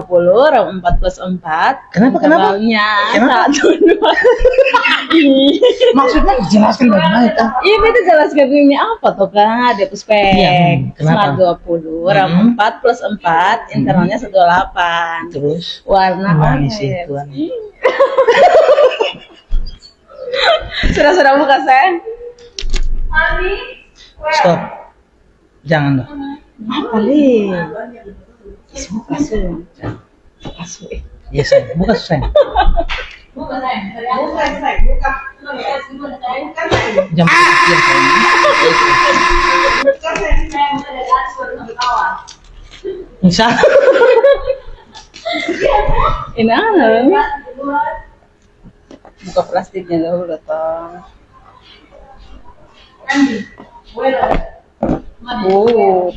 20, ram 4 plus 4. Kenapa? Intervalnya Kenapa? 1, 2. Maksudnya dijelaskan bagaimana itu? Iya, beta jelaskan ini apa tuh kan? Dia puspek. Iya, kenapa? 20, ram 4 plus 4, intervalnya 18. Terus Warna manis orange. Tuhan. Sudah buka, Sen? Stop. Jangan dong. Apa nih? Kasu. Iya sayang, buka sayang. Jam iya sayang. Insya Allah. Ini apa? Buka plastiknya dulu datang. Oh.